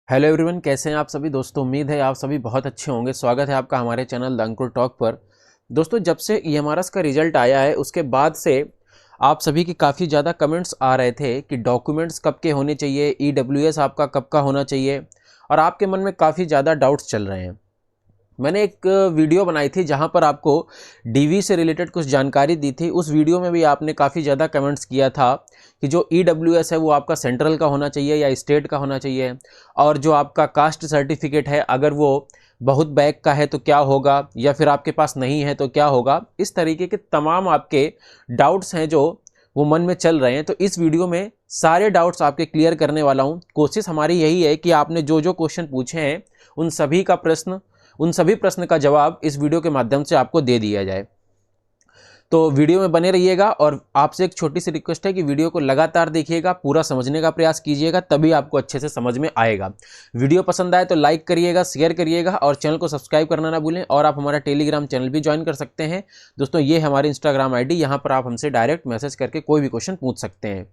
Hello everyone, कैसे हैं आप सभी दोस्तों। उम्मीद है आप सभी बहुत अच्छे होंगे। स्वागत है आपका हमारे चैनल द अंकुर टॉक पर। दोस्तों, जब से ईएमआरएस का रिजल्ट आया है उसके बाद से आप सभी के काफ़ी ज़्यादा कमेंट्स आ रहे थे कि डॉक्यूमेंट्स कब के होने चाहिए, ईडब्ल्यूएस आपका कब का होना चाहिए, और आपके मन में काफ़ी ज़्यादा डाउट्स चल रहे हैं। मैंने एक वीडियो बनाई थी जहां पर आपको डीवी से रिलेटेड कुछ जानकारी दी थी। उस वीडियो में भी आपने काफ़ी ज़्यादा कमेंट्स किया था कि जो ईडब्ल्यूएस है वो आपका सेंट्रल का होना चाहिए या स्टेट का होना चाहिए, और जो आपका कास्ट सर्टिफिकेट है अगर वो बहुत बैक का है तो क्या होगा, या फिर आपके पास नहीं है तो क्या होगा। इस तरीके के तमाम आपके डाउट्स हैं जो वो मन में चल रहे हैं। तो इस वीडियो में सारे डाउट्स आपके क्लियर करने वाला हूँ। कोशिश हमारी यही है कि आपने जो जो क्वेश्चन पूछे हैं उन सभी प्रश्न का जवाब इस वीडियो के माध्यम से आपको दे दिया जाए। तो वीडियो में बने रहिएगा, और आपसे एक छोटी सी रिक्वेस्ट है कि वीडियो को लगातार देखिएगा, पूरा समझने का प्रयास कीजिएगा, तभी आपको अच्छे से समझ में आएगा। वीडियो पसंद आए तो लाइक करिएगा, शेयर करिएगा, और चैनल को सब्सक्राइब करना ना भूलें। और आप हमारा टेलीग्राम चैनल भी ज्वाइन कर सकते हैं। दोस्तों, ये हमारी इंस्टाग्राम ID, यहाँ पर आप हमसे डायरेक्ट मैसेज करके कोई भी क्वेश्चन पूछ सकते हैं।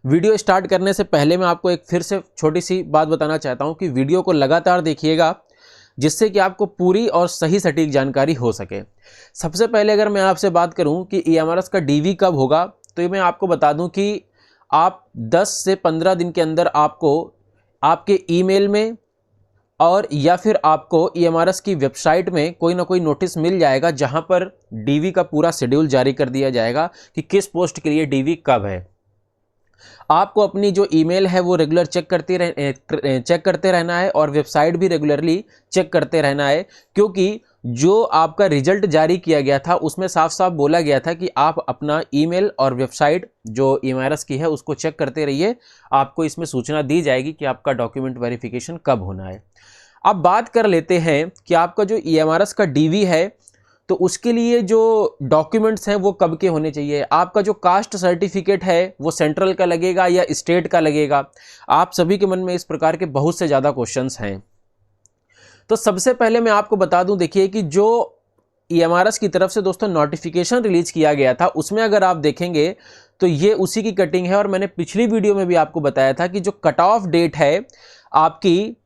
वीडियो स्टार्ट करने से पहले मैं आपको एक फिर से छोटी सी बात बताना चाहता हूँ कि वीडियो को लगातार देखिएगा, जिससे कि आपको पूरी और सही सटीक जानकारी हो सके। सबसे पहले अगर मैं आपसे बात करूं कि ईएमआरएस का डीवी कब होगा, तो ये मैं आपको बता दूं कि आप 10 से 15 दिन के अंदर आपको आपके ईमेल में और या फिर आपको ईएमआरएस की वेबसाइट में कोई ना कोई नोटिस मिल जाएगा, जहां पर डीवी का पूरा शेड्यूल जारी कर दिया जाएगा कि किस पोस्ट के लिए डीवी कब है। आपको अपनी जो ईमेल है वो रेगुलर चेक करते रहना है, और वेबसाइट भी रेगुलरली चेक करते रहना है, क्योंकि जो आपका रिजल्ट जारी किया गया था उसमें साफ साफ बोला गया था कि आप अपना ईमेल और वेबसाइट जो ईएमआरएस की है उसको चेक करते रहिए। आपको इसमें सूचना दी जाएगी कि आपका डॉक्यूमेंट वेरिफिकेशन कब होना है। अब बात कर लेते हैं कि आपका जो ईएमआरएस का डीवी है तो उसके लिए जो डॉक्यूमेंट्स हैं वो कब के होने चाहिए। आपका जो कास्ट सर्टिफिकेट है वो सेंट्रल का लगेगा या स्टेट का लगेगा। आप सभी के मन में इस प्रकार के बहुत से ज़्यादा क्वेश्चंस हैं। तो सबसे पहले मैं आपको बता दूं, देखिए कि जो ईएमआरएस की तरफ से दोस्तों नोटिफिकेशन रिलीज किया गया था उसमें अगर आप देखेंगे तो ये उसी की कटिंग है। और मैंने पिछली वीडियो में भी आपको बताया था कि जो कट ऑफ डेट है आपकी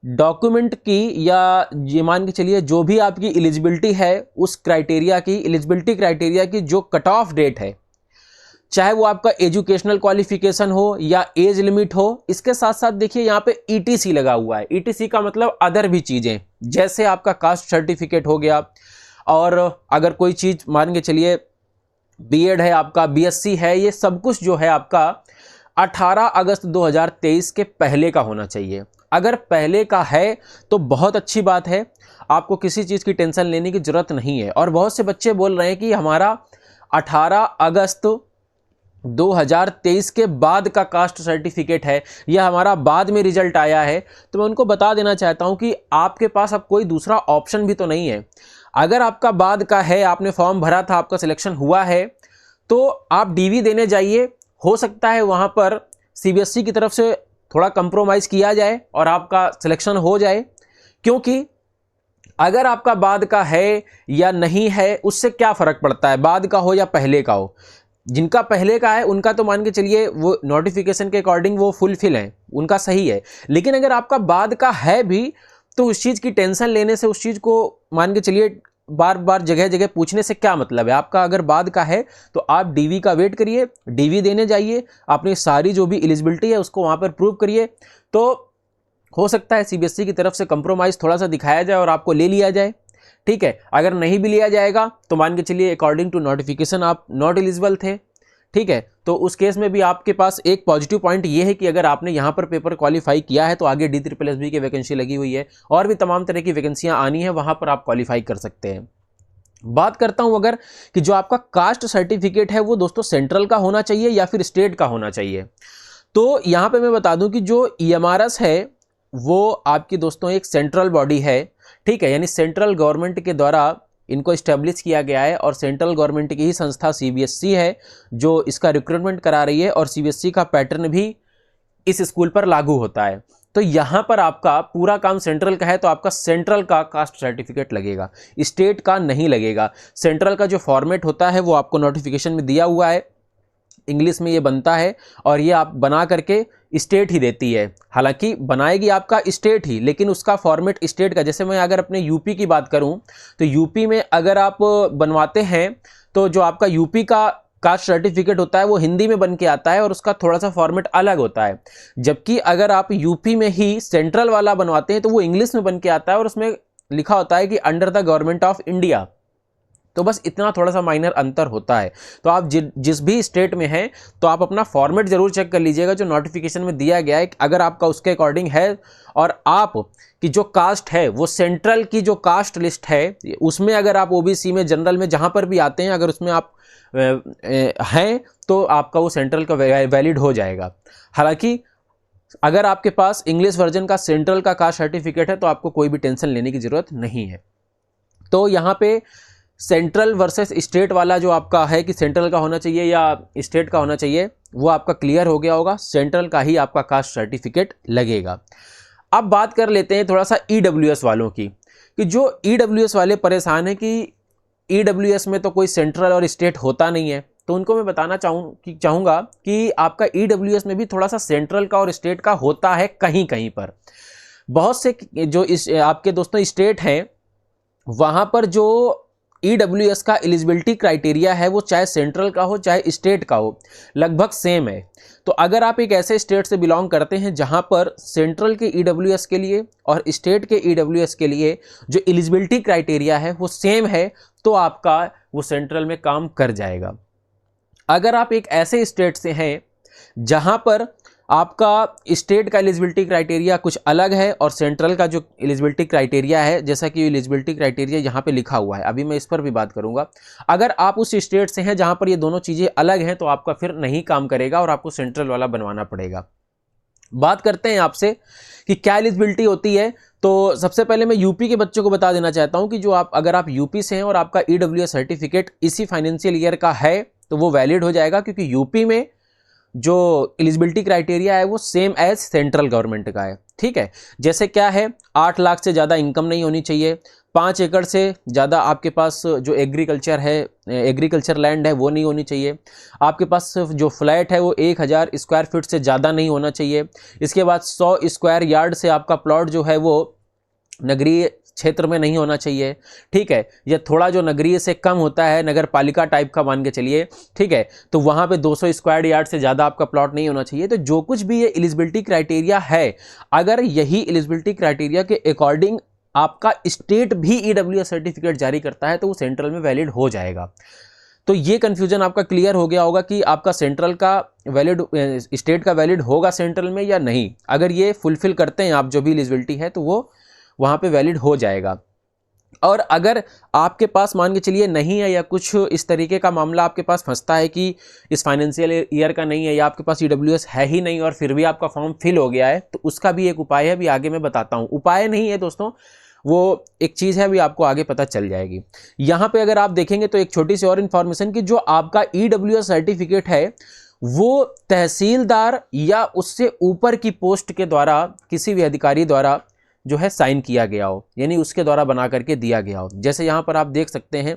डॉक्यूमेंट की, या ये मान के चलिए जो भी आपकी एलिजिबिलिटी है उस क्राइटेरिया की, एलिजिबिलिटी क्राइटेरिया की जो कट ऑफ डेट है, चाहे वो आपका एजुकेशनल क्वालिफिकेशन हो या एज लिमिट हो। इसके साथ साथ देखिए यहाँ पे ईटीसी लगा हुआ है। ईटीसी का मतलब अदर भी चीजें, जैसे आपका कास्ट सर्टिफिकेट हो गया, और अगर कोई चीज मान के चलिए बीएड है आपका, बीएससी है, ये सब कुछ जो है आपका 18 अगस्त 2023 के पहले का होना चाहिए। अगर पहले का है तो बहुत अच्छी बात है, आपको किसी चीज़ की टेंशन लेने की जरूरत नहीं है। और बहुत से बच्चे बोल रहे हैं कि हमारा 18 अगस्त 2023 के बाद का कास्ट सर्टिफिकेट है, या हमारा बाद में रिजल्ट आया है। तो मैं उनको बता देना चाहता हूं कि आपके पास अब कोई दूसरा ऑप्शन भी तो नहीं है। अगर आपका बाद का है, आपने फॉर्म भरा था, आपका सिलेक्शन हुआ है, तो आप डीवी देने जाइए। हो सकता है वहां पर सीबीएसई की तरफ से थोड़ा कंप्रोमाइज किया जाए और आपका सिलेक्शन हो जाए, क्योंकि अगर आपका बाद का है या नहीं है उससे क्या फर्क पड़ता है, बाद का हो या पहले का हो। जिनका पहले का है उनका तो मान के चलिए वो नोटिफिकेशन के अकॉर्डिंग वो फुलफिल है, उनका सही है। लेकिन अगर आपका बाद का है भी तो उस चीज़ की टेंशन लेने से, उस चीज़ को मान के चलिए बार बार जगह जगह पूछने से क्या मतलब है। आपका अगर बाद का है तो आप डीवी का वेट करिए, डीवी देने जाइए, अपनी सारी जो भी एलिजिबिलिटी है उसको वहाँ पर प्रूव करिए। तो हो सकता है सीबीएसई की तरफ से कंप्रोमाइज़ थोड़ा सा दिखाया जाए और आपको ले लिया जाए, ठीक है। अगर नहीं भी लिया जाएगा तो मान के चलिए अकॉर्डिंग टू नोटिफिकेशन आप नॉट एलिजिबल थे, ठीक है। तो उस केस में भी आपके पास एक पॉजिटिव पॉइंट ये है कि अगर आपने यहाँ पर पेपर क्वालिफाई किया है तो आगे DSSB की वैकेंसी लगी हुई है, और भी तमाम तरह की वैकेंसियाँ आनी है, वहाँ पर आप क्वालिफाई कर सकते हैं। बात करता हूँ अगर कि जो आपका कास्ट सर्टिफिकेट है वो दोस्तों सेंट्रल का होना चाहिए या फिर स्टेट का होना चाहिए। तो यहाँ पे मैं बता दूं कि जो ईएमआरएस है वो आपकी दोस्तों एक सेंट्रल बॉडी है, ठीक है। यानी सेंट्रल गवर्नमेंट के द्वारा इनको इस्टेब्लिश किया गया है, और सेंट्रल गवर्नमेंट की ही संस्था सीबीएसई है जो इसका रिक्रूटमेंट करा रही है, और सीबीएसई का पैटर्न भी इस स्कूल पर लागू होता है। तो यहाँ पर आपका पूरा काम सेंट्रल का है तो आपका सेंट्रल का कास्ट सर्टिफिकेट लगेगा, स्टेट का नहीं लगेगा। सेंट्रल का जो फॉर्मेट होता है वो आपको नोटिफिकेशन में दिया हुआ है, इंग्लिश में ये बनता है, और ये आप बना करके स्टेट ही देती है। हालांकि बनाएगी आपका स्टेट ही, लेकिन उसका फॉर्मेट स्टेट का, जैसे मैं अगर अपने यूपी की बात करूं तो यूपी में अगर आप बनवाते हैं तो जो आपका यूपी का कास्ट सर्टिफिकेट होता है वो हिंदी में बन के आता है और उसका थोड़ा सा फॉर्मेट अलग होता है। जबकि अगर आप यूपी में ही सेंट्रल वाला बनवाते हैं तो वो इंग्लिश में बन के आता है और उसमें लिखा होता है कि under the government of India. तो बस इतना थोड़ा सा माइनर अंतर होता है। तो आप जिस भी स्टेट में हैं तो आप अपना फॉर्मेट जरूर चेक कर लीजिएगा जो नोटिफिकेशन में दिया गया है, अगर आपका उसके अकॉर्डिंग है और आप की जो कास्ट है वो सेंट्रल की जो कास्ट लिस्ट है उसमें अगर आप ओबीसी में, जनरल में, जहां पर भी आते हैं, अगर उसमें आप हैं तो आपका वो सेंट्रल का वैलिड हो जाएगा। हालांकि अगर आपके पास इंग्लिश वर्जन का सेंट्रल का कास्ट सर्टिफिकेट है तो आपको कोई भी टेंशन लेने की जरूरत नहीं है। तो यहाँ पे सेंट्रल वर्सेस स्टेट वाला जो आपका है कि सेंट्रल का होना चाहिए या स्टेट का होना चाहिए, वो आपका क्लियर हो गया होगा। सेंट्रल का ही आपका कास्ट सर्टिफिकेट लगेगा। अब बात कर लेते हैं थोड़ा सा ईडब्ल्यूएस वालों की, कि जो ईडब्ल्यूएस वाले परेशान है कि ईडब्ल्यूएस में तो कोई सेंट्रल और स्टेट होता नहीं है। तो उनको मैं बताना चाहूँगा कि आपका ईडब्ल्यूएस में भी थोड़ा सा सेंट्रल का और स्टेट का होता है कहीं कहीं पर। बहुत से जो आपके दोस्तों स्टेट हैं वहाँ पर जो ईडब्ल्यूएस का एलिजिबिलिटी क्राइटेरिया है वो चाहे सेंट्रल का हो चाहे स्टेट का हो, लगभग सेम है। तो अगर आप एक ऐसे स्टेट से बिलोंग करते हैं जहां पर सेंट्रल के ईडब्ल्यूएस के लिए और स्टेट के ईडब्ल्यूएस के लिए जो एलिजिबिलिटी क्राइटेरिया है वो सेम है, तो आपका वो सेंट्रल में काम कर जाएगा। अगर आप एक ऐसे स्टेट से हैं जहां पर आपका स्टेट का एलिजिबिलिटी क्राइटेरिया कुछ अलग है और सेंट्रल का जो एलिजिबिलिटी क्राइटेरिया है, जैसा कि एलिजिबिलिटी क्राइटेरिया यहाँ पे लिखा हुआ है, अभी मैं इस पर भी बात करूँगा। अगर आप उस स्टेट से हैं जहाँ पर ये दोनों चीज़ें अलग हैं तो आपका फिर नहीं काम करेगा और आपको सेंट्रल वाला बनवाना पड़ेगा। बात करते हैं आपसे कि क्या एलिजिबिलिटी होती है। तो सबसे पहले मैं यूपी के बच्चों को बता देना चाहता हूँ कि जो अगर आप यूपी से हैं और आपका ईडब्ल्यूएस सर्टिफिकेट इसी फाइनेंशियल ईयर का है तो वो वैलिड हो जाएगा, क्योंकि यूपी में जो एलिजिबिलिटी क्राइटेरिया है वो सेम एज सेंट्रल गवर्नमेंट का है। ठीक है, जैसे क्या है, 8 लाख से ज़्यादा इनकम नहीं होनी चाहिए, 5 एकड़ से ज़्यादा आपके पास जो एग्रीकल्चर है, एग्रीकल्चर लैंड है वो नहीं होनी चाहिए, आपके पास जो फ्लैट है वो 1000 स्क्वायर फीट से ज़्यादा नहीं होना चाहिए। इसके बाद 100 स्क्वायर यार्ड से आपका प्लॉट जो है वो नगरीय क्षेत्र में नहीं होना चाहिए। ठीक है, ये थोड़ा जो नगरीय से कम होता है, नगर पालिका टाइप का मान के चलिए, ठीक है, तो वहाँ पे 200 स्क्वायर यार्ड से ज़्यादा आपका प्लॉट नहीं होना चाहिए। तो जो कुछ भी ये एलिजिबिलिटी क्राइटेरिया है, अगर यही एलिजिबिलिटी क्राइटेरिया के अकॉर्डिंग आपका स्टेट भी ईडब्ल्यूएस सर्टिफिकेट जारी करता है तो वो सेंट्रल में वैलिड हो जाएगा। तो ये कन्फ्यूजन आपका क्लियर हो गया होगा कि आपका सेंट्रल का वैलिड, स्टेट का वैलिड होगा सेंट्रल में या नहीं। अगर ये फुलफिल करते हैं आप जो भी एलिजिबिलिटी है तो वो वहाँ पे वैलिड हो जाएगा। और अगर आपके पास मान के चलिए नहीं है या कुछ इस तरीके का मामला आपके पास फंसता है कि इस फाइनेंशियल ईयर का नहीं है या आपके पास ईडब्ल्यूएस है ही नहीं और फिर भी आपका फॉर्म फिल हो गया है, तो उसका भी एक उपाय है, अभी आगे मैं बताता हूँ। उपाय नहीं है दोस्तों, वो एक चीज़ है, अभी आपको आगे पता चल जाएगी। यहाँ पे अगर आप देखेंगे तो एक छोटी सी और इन्फॉर्मेशन की, जो आपका ईडब्ल्यूएस सर्टिफिकेट है वो तहसीलदार या उससे ऊपर की पोस्ट के द्वारा, किसी भी अधिकारी द्वारा जो है साइन किया गया हो, यानी उसके द्वारा बना करके दिया गया हो। जैसे यहाँ पर आप देख सकते हैं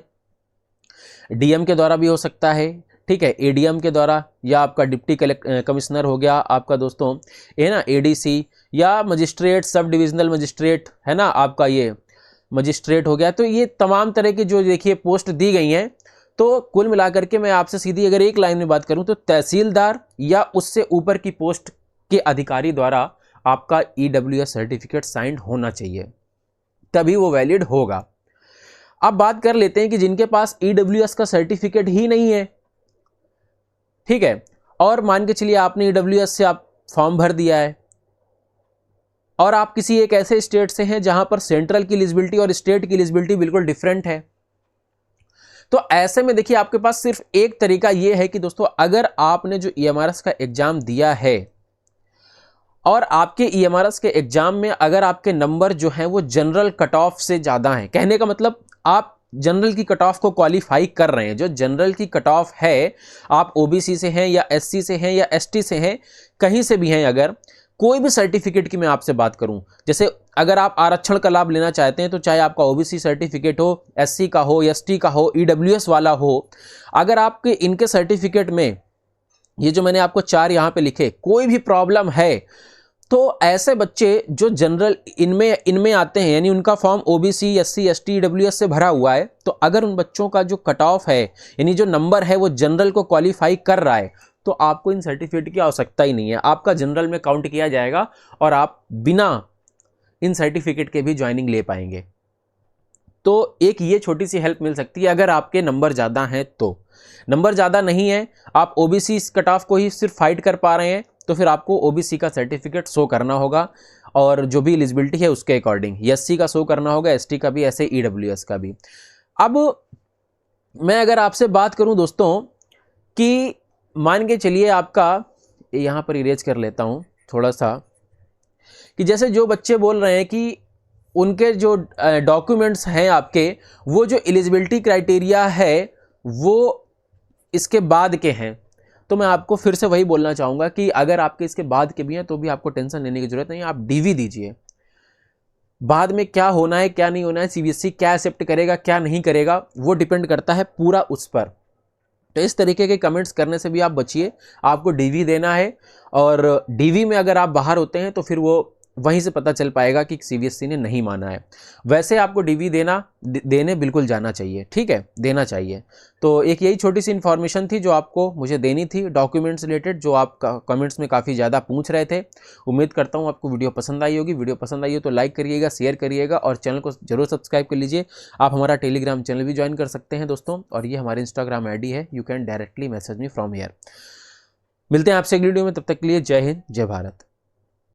डीएम के द्वारा भी हो सकता है, ठीक है, एडीएम के द्वारा, या आपका डिप्टी कमिश्नर हो गया आपका दोस्तों, है ना, एडीसी, या मजिस्ट्रेट, सब डिविजनल मजिस्ट्रेट, है ना, आपका ये मजिस्ट्रेट हो गया। तो ये तमाम तरह की जो देखिए पोस्ट दी गई हैं। तो कुल मिलाकर के मैं आपसे सीधी अगर एक लाइन में बात करूं तो तहसीलदार या उससे ऊपर की पोस्ट के अधिकारी द्वारा आपका ईडब्ल्यूएस सर्टिफिकेट साइंड होना चाहिए, तभी वो वैलिड होगा। अब बात कर लेते हैं कि जिनके पास ईडब्ल्यूएस का सर्टिफिकेट ही नहीं है, ठीक है, और मान के चलिए आपने ईडब्ल्यूएस से आप फॉर्म भर दिया है और आप किसी एक ऐसे स्टेट से हैं जहां पर सेंट्रल की एलिजिबिलिटी और स्टेट की एलिजिबिलिटी बिल्कुल डिफरेंट है, तो ऐसे में देखिए आपके पास सिर्फ एक तरीका यह है कि दोस्तों, अगर आपने जो ईएमआरएस का एग्जाम दिया है और आपके ईएमआरएस के एग्जाम में अगर आपके नंबर जो हैं वो जनरल कट ऑफ से ज़्यादा हैं, कहने का मतलब आप जनरल की कट ऑफ को क्वालिफाई कर रहे हैं, जो जनरल की कट ऑफ है, आप ओबीसी से हैं या एससी से हैं या एसटी से हैं, कहीं से भी हैं, अगर कोई भी सर्टिफिकेट की मैं आपसे बात करूं, जैसे अगर आप आरक्षण का लाभ लेना चाहते हैं तो चाहे आपका ओबीसी सर्टिफिकेट हो, एससी का हो, एसटी का हो, ईडब्ल्यूएस वाला हो, अगर आपके इनके सर्टिफिकेट में ये जो मैंने आपको 4 यहाँ पे लिखे, कोई भी प्रॉब्लम है तो ऐसे बच्चे जो जनरल इनमें आते हैं, यानी उनका form OBC, SC, ST, EWS से भरा हुआ है, तो अगर उन बच्चों का जो कट ऑफ है, यानी जो नंबर है वो जनरल को क्वालिफाई कर रहा है, तो आपको इन सर्टिफिकेट की आवश्यकता ही नहीं है। आपका जनरल में काउंट किया जाएगा और आप बिना इन सर्टिफिकेट के भी ज्वाइनिंग ले पाएंगे। तो एक ये छोटी सी हेल्प मिल सकती है अगर आपके नंबर ज़्यादा हैं तो। नंबर ज़्यादा नहीं है, आप ओबीसी कट ऑफ को ही सिर्फ फाइट कर पा रहे हैं, तो फिर आपको ओबीसी का सर्टिफिकेट शो करना होगा और जो भी एलिजिबिलिटी है उसके अकॉर्डिंग। एससी का शो करना होगा, एसटी का भी, ऐसे ईडब्ल्यूएस का भी। अब मैं अगर आपसे बात करूं दोस्तों कि मान के चलिए आपका, यहाँ पर इरेज कर लेता हूं थोड़ा सा, कि जैसे जो बच्चे बोल रहे हैं कि उनके जो डॉक्यूमेंट्स हैं आपके, वो जो एलिजिबिलिटी क्राइटेरिया है वो इसके बाद के हैं, तो मैं आपको फिर से वही बोलना चाहूँगा कि अगर आपके इसके बाद के भी हैं तो भी आपको टेंशन लेने की जरूरत नहीं, आप डीवी दीजिए। बाद में क्या होना है क्या नहीं होना है, सीबीएसई क्या एक्सेप्ट करेगा क्या नहीं करेगा, वो डिपेंड करता है पूरा उस पर। तो इस तरीके के कमेंट्स करने से भी आप बचिए, आपको डीवी देना है, और डीवी में अगर आप बाहर होते हैं तो फिर वो वहीं से पता चल पाएगा कि सीबीएसई ने नहीं माना है। वैसे आपको डीवी देने बिल्कुल जाना चाहिए, ठीक है, देना चाहिए। तो एक यही छोटी सी इन्फॉर्मेशन थी जो आपको मुझे देनी थी डॉक्यूमेंट्स रिलेटेड, जो आप कमेंट्स में काफ़ी ज़्यादा पूछ रहे थे। उम्मीद करता हूँ आपको वीडियो पसंद आई होगी। वीडियो पसंद आई हो तो लाइक करिएगा, शेयर करिएगा और चैनल को जरूर सब्सक्राइब कर लीजिए। आप हमारा टेलीग्राम चैनल भी ज्वाइन कर सकते हैं दोस्तों, और ये हमारे इंस्टाग्राम आईडी है, you can directly message me from here. मिलते हैं आपसे अगली वीडियो में, तब तक के लिए जय हिंद, जय भारत।